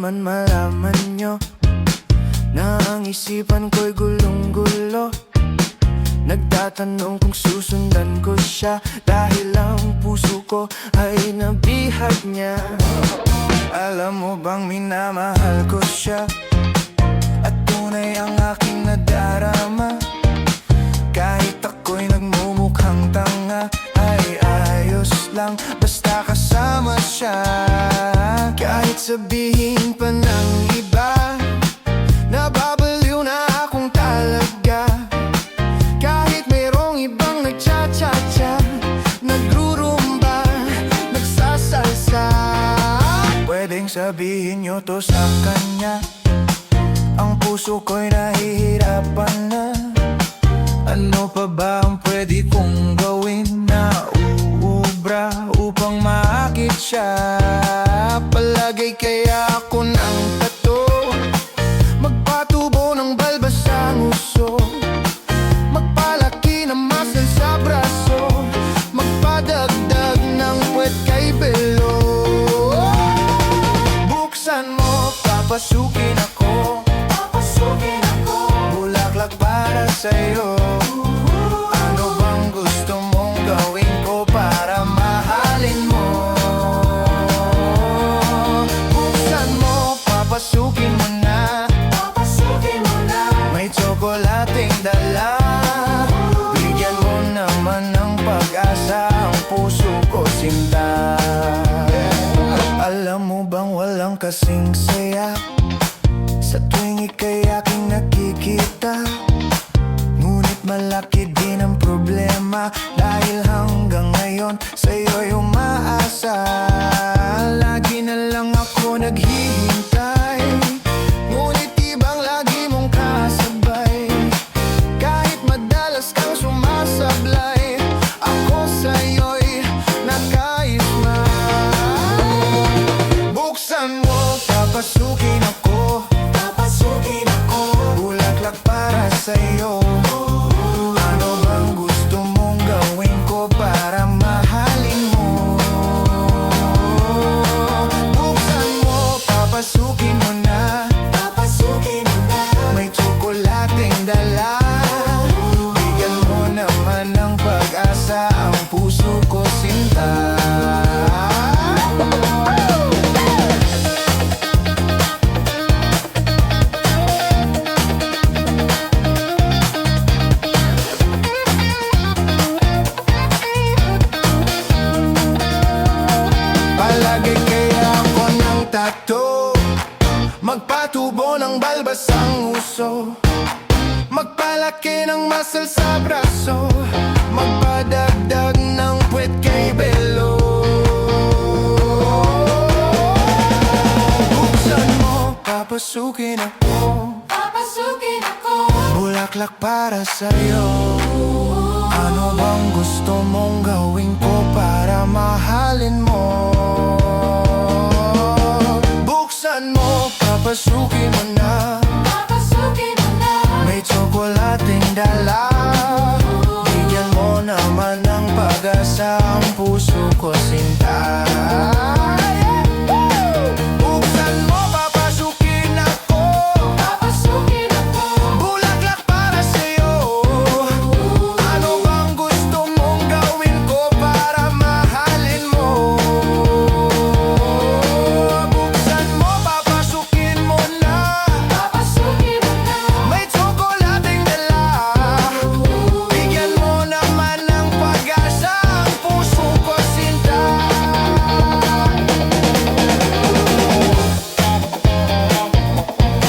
naman malaman nyo na ang isipan ko'y gulong-gulo. Nagtatanong kung susundan ko siya, dahil ang puso ko ay nabihag niya. Alam mo bang minamahal ko siya, at tunay ang aking nadarama. Kahit ako'y nagmumukhang tanga, ay ayos lang basta kasama siya. Kahit sabihin pa ng iba, nababaliw na akong talaga. Kahit mayroong ibang nagcha-cha-cha, nagrurumba, nagsasalsa. Pwedeng sabihin nyo to sa kanya, ang puso ko'y nahihirapan na. Ano pa ba ang pwede kong gawin na uubra upang maakit siya? Palagay kaya ako ng tato, magpatubo ng balbas ang uso, magpalaki ng muscle sa braso, magpadagdag ng puwet kay belo. Buksan mo, papasukin ako, bulaklak para sa'yo. Ano bang gusto mong gawin ko para mahalin mo? Buksan mo, papasukin mo na, may tsokolating dala. Bigyan mo naman ng pag-asa ang puso ko, sinta. Alam mo bang walang kasing saya sa tuwing ika'y aking nakikita? Ngunit malaki din ang problema, dahil hanggang ngayon sa'yo'y umaasa. Lagi na lang ako naghihintay, ngunit ibang lagi mong kasabay. Kahit madalas kang sumasablay, ako sa'yo'y nakaisma. Buksan mo, papasukin ako, bulaklak para sa'yo. Ano bang gusto mong gawin ko para mahalin mo? Buksan mo, papasukin mo na, may tsokolating dala. Bigyan mo naman ng pag-asa ang puso ko, sinta. Palagay kaya ako ng tato, magpatubo ng balbas ang uso, magpalaki ng muscle sa braso, magpadagdag ng puwet kay belo. Buksan mo, papasukin ako, bulaklak para sa'yo. Ano bang gusto mong gawin ko para mahalin mo? Buksan mo, papasukin mo na, may tsokolating dala. Bigyan mo naman ng pag-asa ang puso ko, sinta.